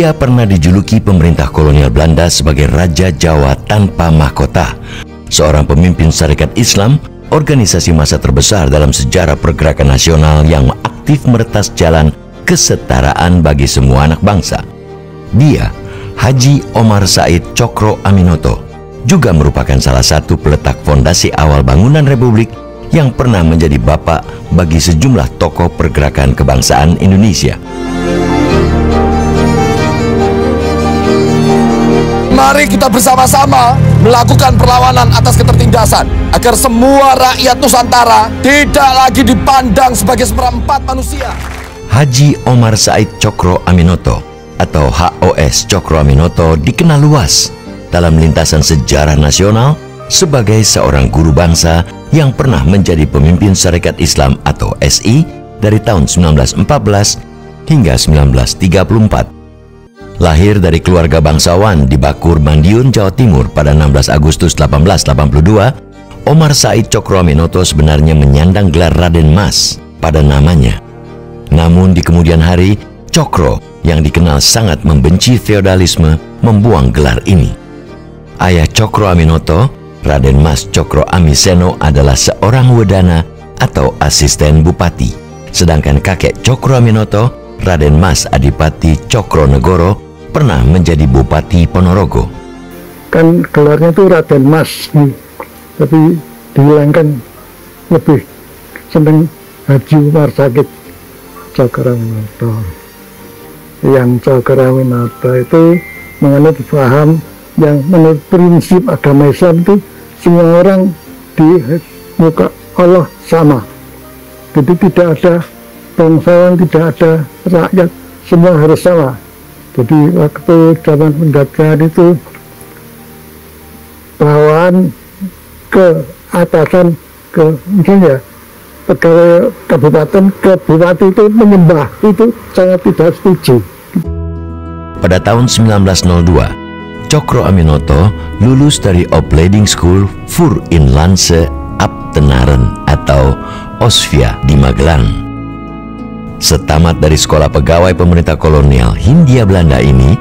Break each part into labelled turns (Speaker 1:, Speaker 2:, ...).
Speaker 1: Ia pernah dijuluki pemerintah kolonial Belanda sebagai Raja Jawa tanpa mahkota, seorang pemimpin Sarekat Islam, organisasi massa terbesar dalam sejarah pergerakan nasional yang aktif meretas jalan kesetaraan bagi semua anak bangsa. Dia, Haji Omar Said Cokro Aminoto, juga merupakan salah satu peletak fondasi awal bangunan Republik yang pernah menjadi bapak bagi sejumlah tokoh pergerakan kebangsaan Indonesia.
Speaker 2: Mari kita bersama-sama melakukan perlawanan atas ketertindasan agar semua rakyat Nusantara tidak lagi dipandang sebagai seperempat manusia.
Speaker 1: Haji Omar Said Cokro Aminoto atau HOS Cokro Aminoto dikenal luas dalam lintasan sejarah nasional sebagai seorang guru bangsa yang pernah menjadi pemimpin Sarekat Islam atau SI dari tahun 1914 hingga 1934. Lahir dari keluarga bangsawan di Bakur, Madiun, Jawa Timur pada 16 Agustus 1882, Omar Said Cokro Aminoto sebenarnya menyandang gelar Raden Mas pada namanya. Namun di kemudian hari, Cokro yang dikenal sangat membenci feodalisme membuang gelar ini. Ayah Cokro Aminoto, Raden Mas Cokro Amiseno, adalah seorang wedana atau asisten bupati. Sedangkan kakek Cokro Aminoto, Raden Mas Adipati Cokro Negoro, pernah menjadi Bupati Ponorogo.
Speaker 3: Kan gelarnya itu Raden Mas nih, tapi dihilangkan, lebih seneng Haji Umar Said Cokro Aminoto. Yang Cokro Aminoto itu menganut paham yang menurut prinsip agama Islam itu semua orang di muka Allah sama. Jadi tidak ada bangsawan, tidak ada rakyat, semua harus sama. Jadi waktu zaman penjajahan itu bawahan ke atasan, ke misalnya pegawai kabupaten ke bupati itu menyembah, itu sangat tidak setuju.
Speaker 1: Pada tahun 1902, Cokro Aminoto lulus dari Opleiding School voor Inlandse Ambtenaren atau OSVIA di Magelang. Setamat dari sekolah pegawai pemerintah kolonial Hindia Belanda ini,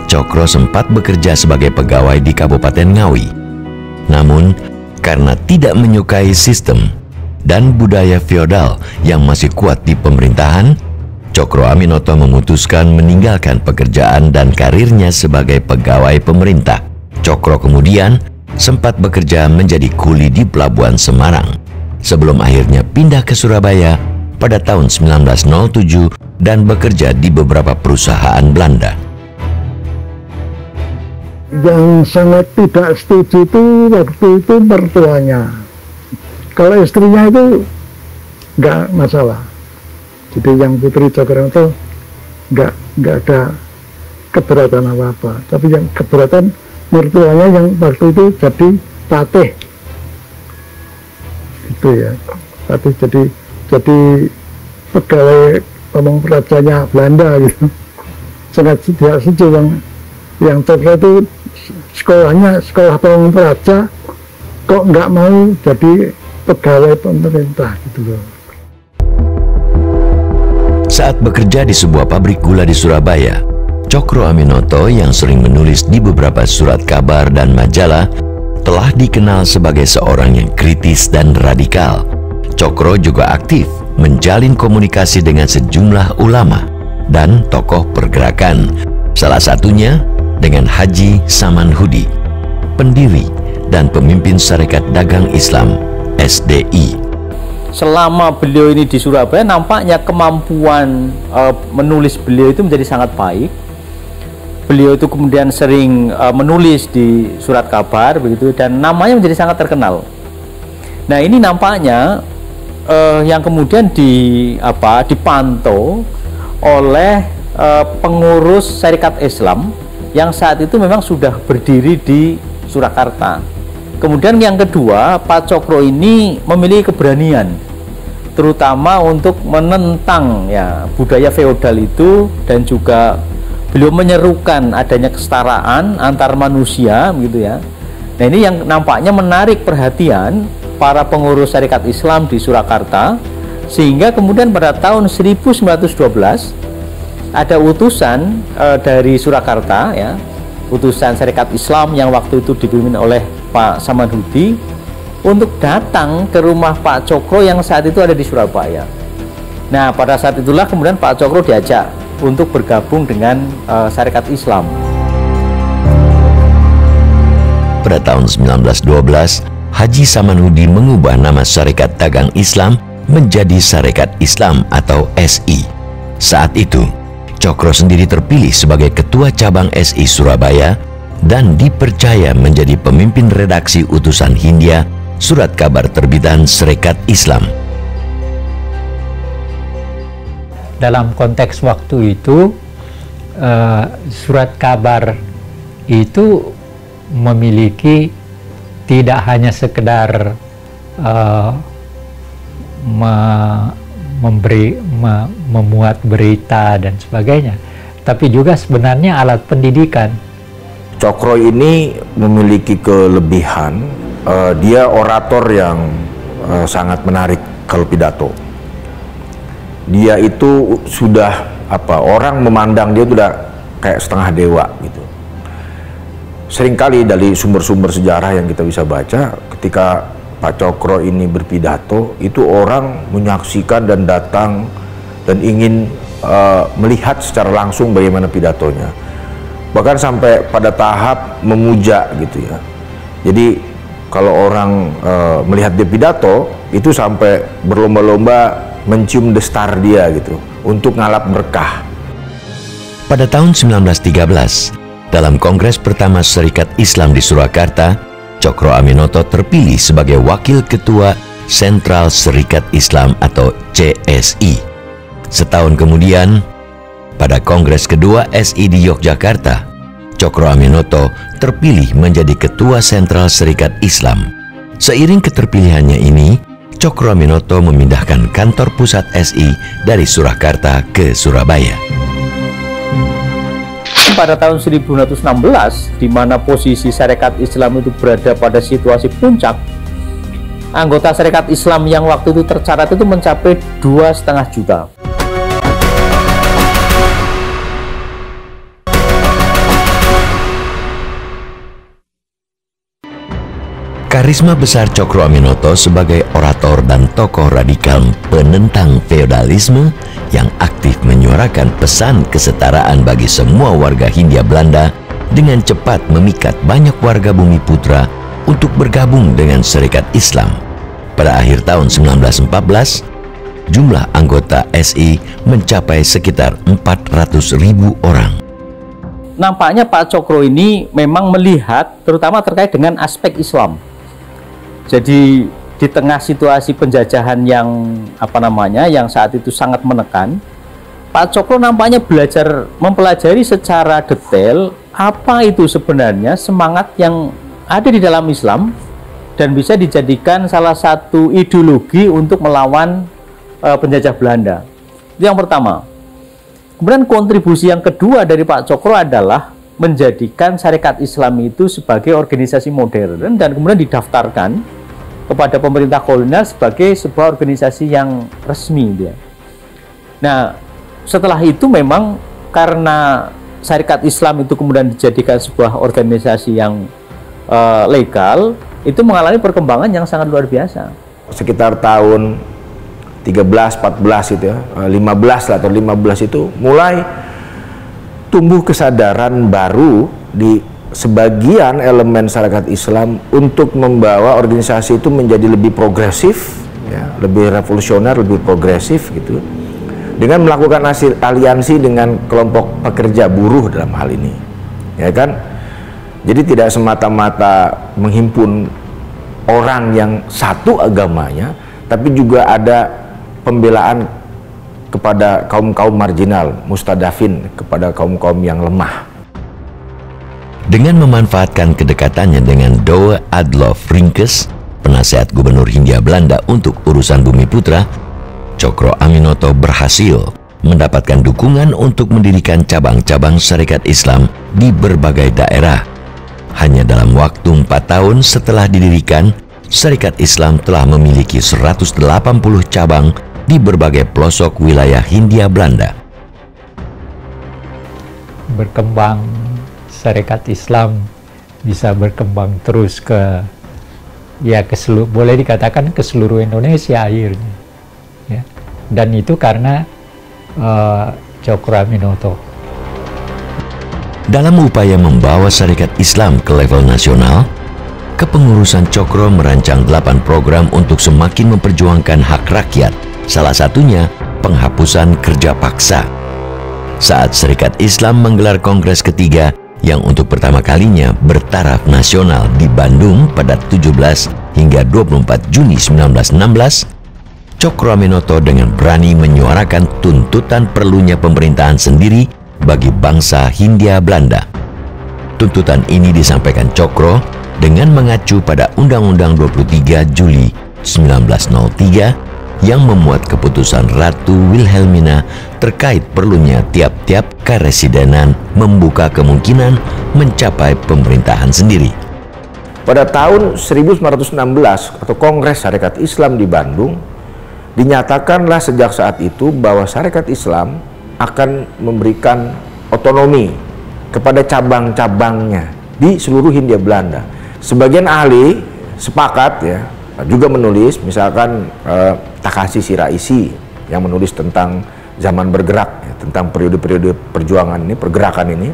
Speaker 1: Cokro sempat bekerja sebagai pegawai di Kabupaten Ngawi. Namun, karena tidak menyukai sistem dan budaya feodal yang masih kuat di pemerintahan, Cokro Aminoto memutuskan meninggalkan pekerjaan dan karirnya sebagai pegawai pemerintah. Cokro kemudian sempat bekerja menjadi kuli di Pelabuhan Semarang, sebelum akhirnya pindah ke Surabaya pada tahun 1907 dan bekerja di beberapa perusahaan Belanda.
Speaker 3: Yang sangat tidak setuju itu waktu itu mertuanya. Kalau istrinya itu nggak masalah. Jadi yang Putri Cokro itu nggak ada keberatan apa-apa. Tapi yang keberatan mertuanya yang waktu itu jadi patih. Itu ya, patih jadi pegawai Pamong Prajanya Belanda gitu. Sangat tidak setuju yang Cokro itu sekolahnya sekolah Pamong Praja, kok nggak mau jadi pegawai pemerintah gitu loh.
Speaker 1: Saat bekerja di sebuah pabrik gula di Surabaya, Cokro Aminoto yang sering menulis di beberapa surat kabar dan majalah telah dikenal sebagai seorang yang kritis dan radikal. Cokro juga aktif menjalin komunikasi dengan sejumlah ulama dan tokoh pergerakan, salah satunya dengan Haji Saman Hudi, pendiri dan pemimpin Sarekat Dagang Islam SDI.
Speaker 4: Selama beliau ini di Surabaya, nampaknya kemampuan menulis beliau itu menjadi sangat baik. Beliau itu kemudian sering menulis di surat kabar begitu, dan namanya menjadi sangat terkenal. Nah, ini nampaknya yang kemudian dipantau oleh pengurus Sarekat Islam yang saat itu memang sudah berdiri di Surakarta. Kemudian yang kedua, Pak Cokro ini memiliki keberanian, terutama untuk menentang ya budaya feodal itu, dan juga beliau menyerukan adanya kesetaraan antar manusia begitu ya. Nah, ini yang nampaknya menarik perhatian para pengurus Sarekat Islam di Surakarta, sehingga kemudian pada tahun 1912 ada utusan dari Surakarta, ya, utusan Syarikat Islam yang waktu itu dipimpin oleh Pak Samanhudi untuk datang ke rumah Pak Cokro yang saat itu ada di Surabaya. Nah, pada saat itulah kemudian Pak Cokro diajak untuk bergabung dengan Syarikat Islam.
Speaker 1: Pada tahun 1912, Haji Samanhudi mengubah nama Syarikat Dagang Islam menjadi Syarikat Islam atau SI. Saat itu, Cokro sendiri terpilih sebagai Ketua Cabang SI Surabaya dan dipercaya menjadi pemimpin redaksi utusan Hindia, surat kabar terbitan Syarikat Islam.
Speaker 5: Dalam konteks waktu itu, surat kabar itu memiliki tidak hanya sekedar memuat berita dan sebagainya, tapi juga sebenarnya alat pendidikan.
Speaker 6: Cokro ini memiliki kelebihan, dia orator yang sangat menarik kalau pidato. Dia itu sudah orang memandang dia sudah kayak setengah dewa gitu. Seringkali dari sumber-sumber sejarah yang kita bisa baca, ketika Pak Cokro ini berpidato, itu orang menyaksikan dan datang dan ingin melihat secara langsung bagaimana pidatonya. Bahkan sampai pada tahap memuja gitu ya. Jadi kalau orang melihat dia pidato, itu sampai berlomba-lomba mencium destar dia gitu untuk ngalap berkah.
Speaker 1: Pada tahun 1913, dalam Kongres pertama Syarikat Islam di Surakarta, Cokro Aminoto terpilih sebagai Wakil Ketua Sentral Syarikat Islam atau CSI. Setahun kemudian, pada Kongres kedua SI di Yogyakarta, Cokro Aminoto terpilih menjadi Ketua Sentral Syarikat Islam. Seiring keterpilihannya ini, Cokro Aminoto memindahkan kantor pusat SI dari Surakarta ke Surabaya.
Speaker 4: Pada tahun 1916, di mana posisi Syarikat Islam itu berada pada situasi puncak, anggota Syarikat Islam yang waktu itu tercatat itu mencapai 2,5 juta.
Speaker 1: Karisma besar Cokro Aminoto sebagai orator dan tokoh radikal penentang feodalisme yang aktif menyuarakan pesan kesetaraan bagi semua warga Hindia Belanda dengan cepat memikat banyak warga Bumi Putra untuk bergabung dengan Syarikat Islam. Pada akhir tahun 1914, jumlah anggota SI mencapai sekitar 400.000 orang.
Speaker 4: Nampaknya Pak Cokro ini memang melihat terutama terkait dengan aspek Islam. Jadi di tengah situasi penjajahan yang yang saat itu sangat menekan, Pak Cokro nampaknya belajar mempelajari secara detail apa itu sebenarnya semangat yang ada di dalam Islam dan bisa dijadikan salah satu ideologi untuk melawan penjajah Belanda. Itu yang pertama. Kemudian kontribusi yang kedua dari Pak Cokro adalah menjadikan Syarikat Islam itu sebagai organisasi modern dan kemudian didaftarkan kepada pemerintah kolonial sebagai sebuah organisasi yang resmi dia. Nah, setelah itu memang karena Syarikat Islam itu kemudian dijadikan sebuah organisasi yang legal, itu mengalami perkembangan yang sangat luar biasa. Sekitar
Speaker 6: tahun 13, 14 itu ya, 15 lah atau 15 itu mulai tumbuh kesadaran baru di sebagian elemen Syarikat Islam untuk membawa organisasi itu menjadi lebih progresif, ya, lebih revolusioner, lebih progresif gitu, dengan melakukan aliansi dengan kelompok pekerja buruh dalam hal ini, ya kan? Jadi tidak semata-mata menghimpun orang yang satu agamanya, tapi juga ada pembelaan kepada kaum-kaum marginal, mustadafin, kepada kaum-kaum yang lemah.
Speaker 1: Dengan memanfaatkan kedekatannya dengan Douwe Adolf Ringkes, penasihat gubernur Hindia Belanda untuk urusan Bumi Putra, Cokro Aminoto berhasil mendapatkan dukungan untuk mendirikan cabang-cabang Syarikat Islam di berbagai daerah. Hanya dalam waktu 4 tahun setelah didirikan, Syarikat Islam telah memiliki 180 cabang di berbagai pelosok wilayah Hindia Belanda.
Speaker 5: berkembang, Sarekat Islam bisa berkembang terus ke seluruh, boleh dikatakan ke seluruh Indonesia akhirnya, ya. Dan itu karena Cokro Aminoto.
Speaker 1: Dalam upaya membawa Sarekat Islam ke level nasional, kepengurusan Cokro merancang 8 program untuk semakin memperjuangkan hak rakyat, salah satunya penghapusan kerja paksa. Saat Sarekat Islam menggelar kongres ketiga yang untuk pertama kalinya bertaraf nasional di Bandung pada 17 hingga 24 Juni 1916, Cokro Aminoto dengan berani menyuarakan tuntutan perlunya pemerintahan sendiri bagi bangsa Hindia Belanda. Tuntutan ini disampaikan Cokro dengan mengacu pada Undang-Undang 23 Juli 1903 yang memuat keputusan Ratu Wilhelmina terkait perlunya tiap-tiap karesidenan membuka kemungkinan mencapai pemerintahan sendiri.
Speaker 6: Pada tahun 1916 atau Kongres Sarekat Islam di Bandung, dinyatakanlah sejak saat itu bahwa Sarekat Islam akan memberikan otonomi kepada cabang-cabangnya di seluruh Hindia Belanda. Sebagian ahli sepakat ya, juga menulis, misalkan Takashi Shiraishi yang menulis tentang zaman bergerak ya, tentang periode-periode perjuangan ini, pergerakan ini,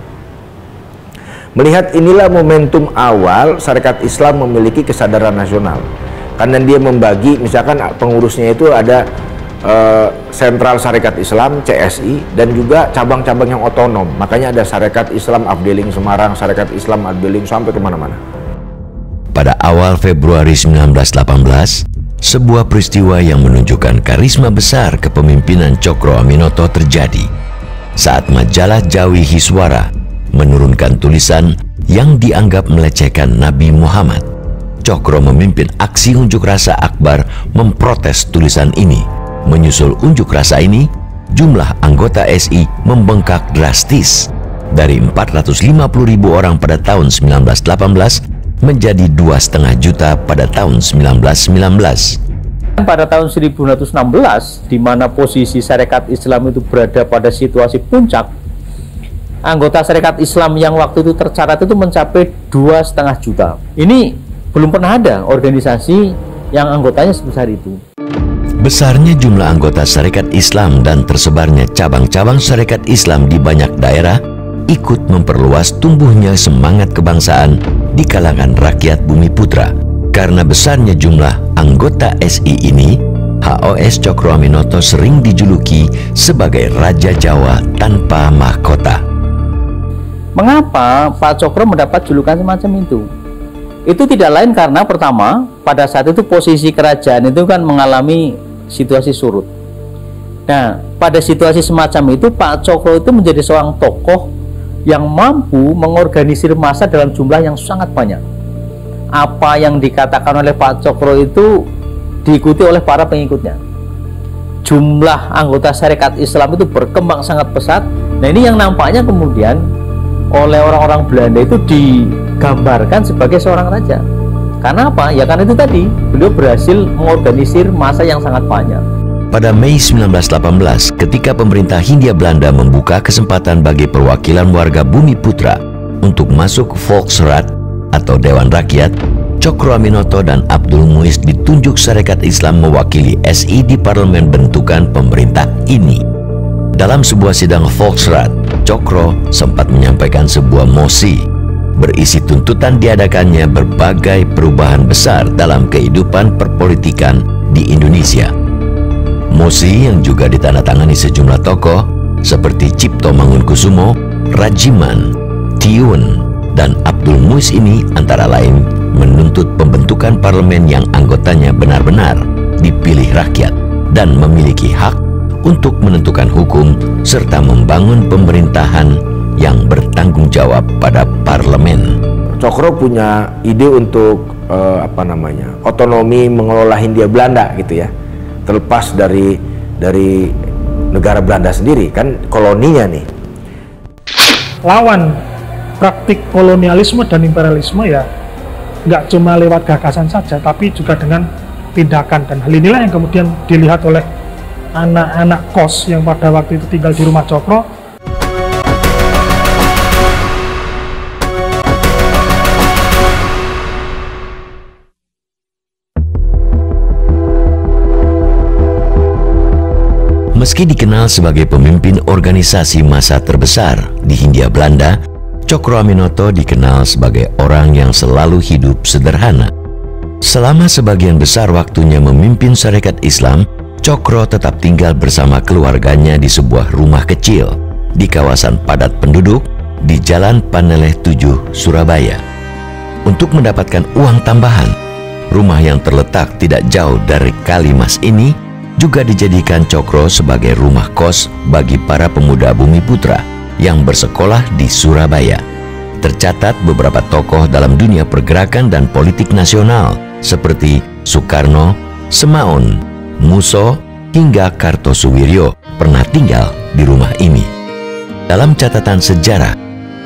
Speaker 6: melihat inilah momentum awal Sarekat Islam memiliki kesadaran nasional, karena dia membagi, misalkan pengurusnya itu ada Sentral Sarekat Islam CSI dan juga cabang-cabang yang otonom. Makanya ada Sarekat Islam Afdeling Semarang, Sarekat Islam Afdeling sampai kemana-mana.
Speaker 1: Pada awal Februari 1918, sebuah peristiwa yang menunjukkan karisma besar kepemimpinan Cokro Aminoto terjadi saat majalah Jawi Hiswara menurunkan tulisan yang dianggap melecehkan Nabi Muhammad. Cokro memimpin aksi unjuk rasa akbar memprotes tulisan ini. Menyusul unjuk rasa ini, jumlah anggota SI membengkak drastis dari 450.000 orang pada tahun 1918 menjadi 2,5 juta pada tahun 1919.
Speaker 4: Pada tahun 1916, di mana posisi Sarekat Islam itu berada pada situasi puncak, anggota Sarekat Islam yang waktu itu tercatat itu mencapai 2,5 juta. Ini belum pernah ada organisasi yang anggotanya sebesar itu.
Speaker 1: Besarnya jumlah anggota Sarekat Islam dan tersebarnya cabang-cabang Sarekat Islam di banyak daerah ikut memperluas tumbuhnya semangat kebangsaan di kalangan rakyat Bumi Putra. Karena besarnya jumlah anggota SI ini, HOS Cokro Aminoto sering dijuluki sebagai Raja Jawa tanpa mahkota.
Speaker 4: Mengapa Pak Cokro mendapat julukan semacam itu? Itu tidak lain karena pertama, pada saat itu posisi kerajaan itu kan mengalami situasi surut. Nah, pada situasi semacam itu Pak Cokro itu menjadi seorang tokoh yang mampu mengorganisir massa dalam jumlah yang sangat banyak. Apa yang dikatakan oleh Pak Cokro itu diikuti oleh para pengikutnya. Jumlah anggota Sarekat Islam itu berkembang sangat pesat. Nah, ini yang nampaknya kemudian oleh orang-orang Belanda itu digambarkan sebagai seorang raja. Karena apa? Ya karena itu tadi, beliau berhasil mengorganisir massa yang sangat banyak.
Speaker 1: Pada Mei 1918, ketika pemerintah Hindia Belanda membuka kesempatan bagi perwakilan warga Bumi Putra untuk masuk ke Volksraad atau Dewan Rakyat, Cokro Aminoto dan Abdul Muiz ditunjuk Sarekat Islam mewakili SI di parlemen bentukan pemerintah ini. Dalam sebuah sidang Volksraad, Cokro sempat menyampaikan sebuah mosi berisi tuntutan diadakannya berbagai perubahan besar dalam kehidupan perpolitikan di Indonesia. Mosi yang juga ditandatangani sejumlah tokoh seperti Cipto Mangunkusumo, Rajiman, Tiun, dan Abdul Muiz ini antara lain menuntut pembentukan parlemen yang anggotanya benar-benar dipilih rakyat dan memiliki hak untuk menentukan hukum serta membangun pemerintahan yang bertanggung jawab pada parlemen.
Speaker 6: Cokro punya ide untuk otonomi mengelola Hindia Belanda gitu ya, terlepas dari negara Belanda sendiri, kan koloninya nih.
Speaker 7: Lawan praktik kolonialisme dan imperialisme ya nggak cuma lewat gagasan saja, tapi juga dengan tindakan, dan hal inilah yang kemudian dilihat oleh anak-anak kos yang pada waktu itu tinggal di rumah Cokro.
Speaker 1: Meski dikenal sebagai pemimpin organisasi massa terbesar di Hindia Belanda, Cokro Aminoto dikenal sebagai orang yang selalu hidup sederhana. Selama sebagian besar waktunya memimpin Sarekat Islam, Cokro tetap tinggal bersama keluarganya di sebuah rumah kecil di kawasan padat penduduk di Jalan Paneleh 7, Surabaya. Untuk mendapatkan uang tambahan, rumah yang terletak tidak jauh dari Kali Mas ini juga dijadikan Cokro sebagai rumah kos bagi para pemuda Bumi Putra yang bersekolah di Surabaya. Tercatat beberapa tokoh dalam dunia pergerakan dan politik nasional seperti Soekarno, Semaun, Muso, hingga Kartosuwiryo pernah tinggal di rumah ini. Dalam catatan sejarah,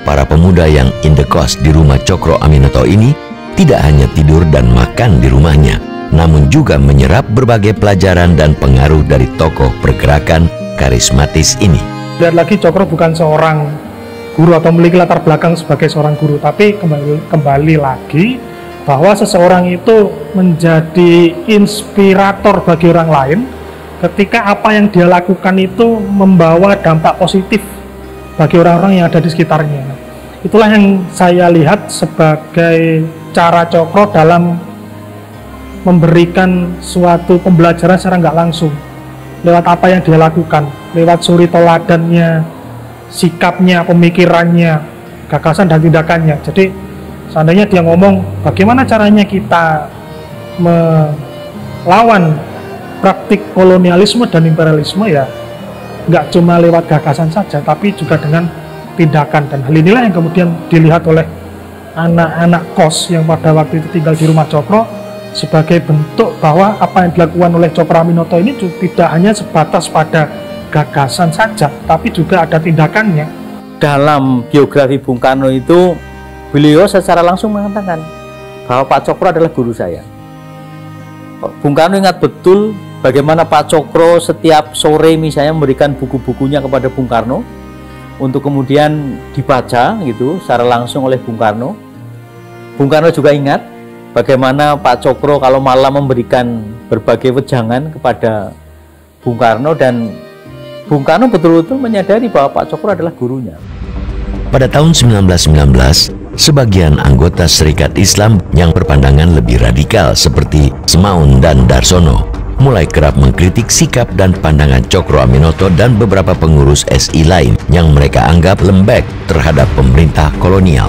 Speaker 1: para pemuda yang indekos di rumah Cokro Aminoto ini tidak hanya tidur dan makan di rumahnya, namun juga menyerap berbagai pelajaran dan pengaruh dari tokoh pergerakan karismatis ini.
Speaker 7: Lihat lagi, Cokro bukan seorang guru atau memiliki latar belakang sebagai seorang guru, tapi kembali lagi bahwa seseorang itu menjadi inspirator bagi orang lain ketika apa yang dia lakukan itu membawa dampak positif bagi orang-orang yang ada di sekitarnya. Itulah yang saya lihat sebagai cara Cokro dalam memberikan suatu pembelajaran secara nggak langsung lewat apa yang dia lakukan, lewat suri teladannya, sikapnya, pemikirannya, gagasan dan tindakannya. Jadi seandainya dia ngomong bagaimana caranya kita melawan praktik kolonialisme dan imperialisme, ya nggak cuma lewat gagasan saja, tapi juga dengan tindakan. Dan hal inilah yang kemudian dilihat oleh anak-anak kos yang pada waktu itu tinggal di rumah Cokro sebagai bentuk bahwa apa yang dilakukan oleh Cokro Aminoto ini tidak hanya sebatas pada gagasan saja, tapi juga ada tindakannya.
Speaker 4: Dalam biografi Bung Karno itu, beliau secara langsung mengatakan bahwa Pak Cokro adalah guru saya. Bung Karno ingat betul bagaimana Pak Cokro setiap sore misalnya memberikan buku-bukunya kepada Bung Karno untuk kemudian dibaca gitu secara langsung oleh Bung Karno. Bung Karno juga ingat bagaimana Pak Cokro kalau malam memberikan berbagai wejangan kepada Bung Karno, dan Bung Karno betul-betul menyadari bahwa Pak Cokro adalah gurunya.
Speaker 1: Pada tahun 1919, sebagian anggota Serikat Islam yang berpandangan lebih radikal seperti Semaun dan Darsono mulai kerap mengkritik sikap dan pandangan Cokro Aminoto dan beberapa pengurus SI lain yang mereka anggap lembek terhadap pemerintah kolonial.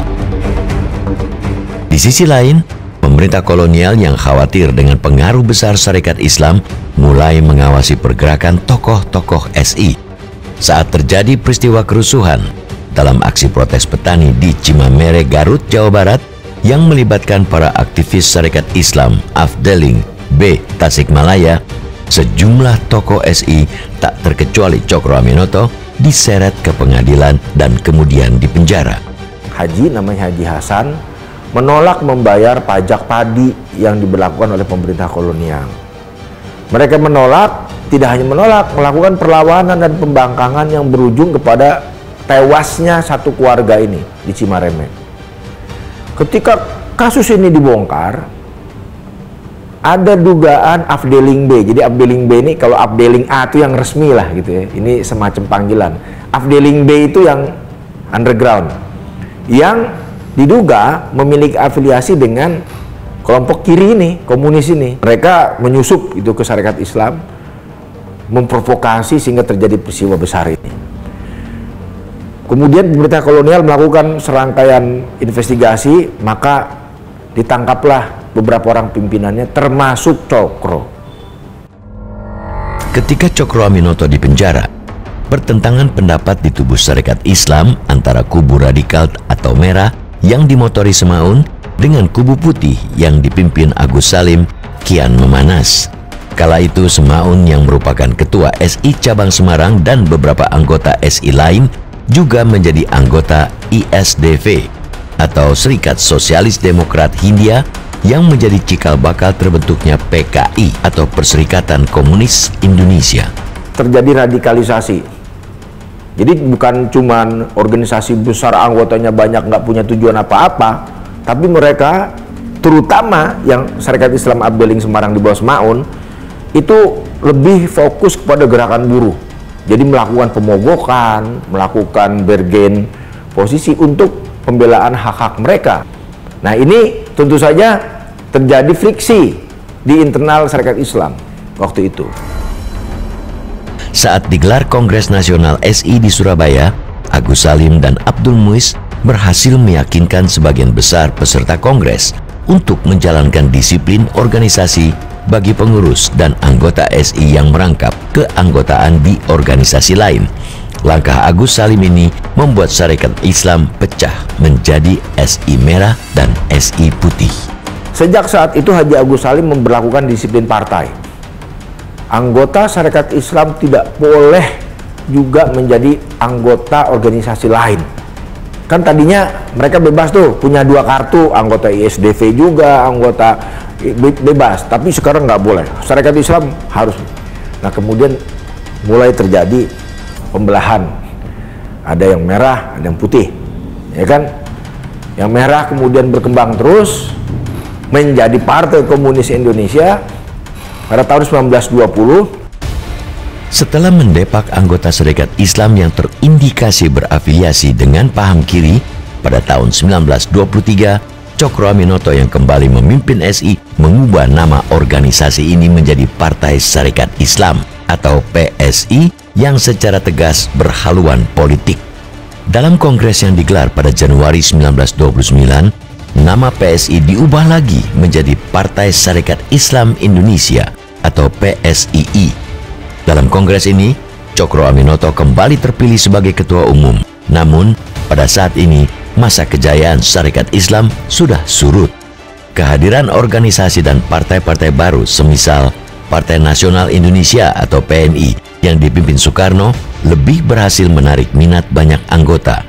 Speaker 1: Di sisi lain, pemerintah kolonial yang khawatir dengan pengaruh besar Sarekat Islam mulai mengawasi pergerakan tokoh-tokoh SI. Saat terjadi peristiwa kerusuhan dalam aksi protes petani di Cimamere, Garut, Jawa Barat yang melibatkan para aktivis Sarekat Islam Afdeling B. Tasikmalaya, sejumlah tokoh SI tak terkecuali Cokro Aminoto diseret ke pengadilan dan kemudian dipenjara.
Speaker 6: Haji namanya Haji Hasan menolak membayar pajak padi yang diberlakukan oleh pemerintah kolonial. Mereka menolak, tidak hanya menolak, melakukan perlawanan dan pembangkangan yang berujung kepada tewasnya satu keluarga ini di Cimareme. Ketika kasus ini dibongkar, ada dugaan Afdeling B. Jadi Afdeling B ini, kalau Afdeling A itu yang resmi lah gitu ya. Ini semacam panggilan. Afdeling B itu yang underground, yang diduga memiliki afiliasi dengan kelompok kiri ini, komunis ini. Mereka menyusup itu ke Sarekat Islam, memprovokasi sehingga terjadi peristiwa besar ini. Kemudian pemerintah kolonial melakukan serangkaian investigasi, maka ditangkaplah beberapa orang pimpinannya termasuk Cokro.
Speaker 1: Ketika Cokro Aminoto dipenjara, pertentangan pendapat di tubuh Sarekat Islam antara kubu radikal atau merah yang dimotori Semaun dengan kubu putih yang dipimpin Agus Salim kian memanas. Kala itu Semaun yang merupakan ketua SI cabang Semarang dan beberapa anggota SI lain juga menjadi anggota ISDV atau Serikat Sosialis Demokrat Hindia yang menjadi cikal bakal terbentuknya PKI atau Perserikatan Komunis Indonesia.
Speaker 6: Terjadi radikalisasi. Jadi bukan cuman organisasi besar anggotanya banyak nggak punya tujuan apa-apa, tapi mereka terutama yang Sarekat Islam Afdeling Semarang di bawah Semaun itu lebih fokus kepada gerakan buruh. Jadi melakukan pemogokan, melakukan bergen posisi untuk pembelaan hak-hak mereka. Nah ini tentu saja terjadi friksi di internal Sarekat Islam waktu itu.
Speaker 1: Saat digelar Kongres Nasional SI di Surabaya, Agus Salim dan Abdul Muiz berhasil meyakinkan sebagian besar peserta Kongres untuk menjalankan disiplin organisasi bagi pengurus dan anggota SI yang merangkap keanggotaan di organisasi lain. Langkah Agus Salim ini membuat Sarekat Islam pecah menjadi SI Merah dan SI Putih.
Speaker 6: Sejak saat itu Haji Agus Salim memberlakukan disiplin partai. Anggota Sarekat Islam tidak boleh juga menjadi anggota organisasi lain. Kan tadinya mereka bebas tuh, punya 2 kartu, anggota ISDV juga, anggota bebas. Tapi sekarang nggak boleh, Sarekat Islam harus. Nah kemudian mulai terjadi pembelahan. Ada yang merah, ada yang putih, ya kan? Yang merah kemudian berkembang terus menjadi Partai Komunis Indonesia pada tahun 1920.
Speaker 1: Setelah mendepak anggota Sarekat Islam yang terindikasi berafiliasi dengan paham kiri, pada tahun 1923, Cokro Aminoto yang kembali memimpin SI mengubah nama organisasi ini menjadi Partai Sarekat Islam atau PSI yang secara tegas berhaluan politik. Dalam kongres yang digelar pada Januari 1929, nama PSI diubah lagi menjadi Partai Sarekat Islam Indonesia atau PSII. Dalam kongres ini, Cokro Aminoto kembali terpilih sebagai ketua umum. Namun, pada saat ini, masa kejayaan Sarekat Islam sudah surut. Kehadiran organisasi dan partai-partai baru semisal Partai Nasional Indonesia atau PNI yang dipimpin Soekarno lebih berhasil menarik minat banyak anggota.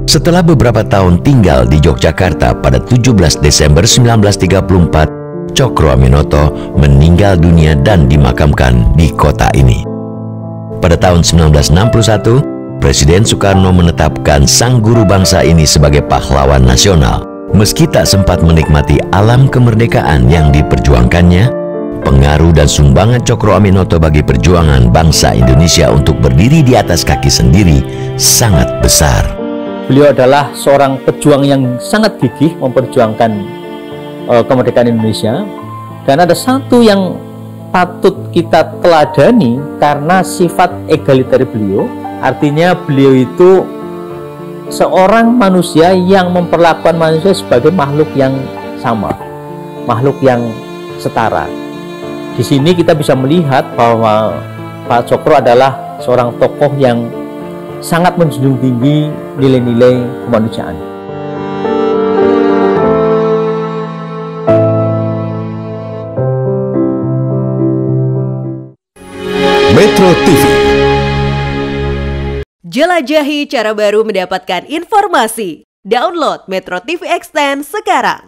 Speaker 1: Setelah beberapa tahun tinggal di Yogyakarta pada 17 Desember 1934, Cokro Aminoto meninggal dunia dan dimakamkan di kota ini. Pada tahun 1961, Presiden Soekarno menetapkan sang guru bangsa ini sebagai pahlawan nasional. Meski tak sempat menikmati alam kemerdekaan yang diperjuangkannya, pengaruh dan sumbangan Cokro Aminoto bagi perjuangan bangsa Indonesia untuk berdiri di atas kaki sendiri sangat besar.
Speaker 4: Beliau adalah seorang pejuang yang sangat gigih memperjuangkan kemerdekaan Indonesia, dan ada satu yang patut kita teladani karena sifat egaliter beliau. Artinya beliau itu seorang manusia yang memperlakukan manusia sebagai makhluk yang sama, makhluk yang setara. Di sini kita bisa melihat bahwa Pak Cokro adalah seorang tokoh yang sangat menjunjung tinggi nilai-nilai kemanusiaan.
Speaker 8: Metro TV.
Speaker 9: Jelajahi cara baru mendapatkan informasi. Download Metro TV Extend sekarang.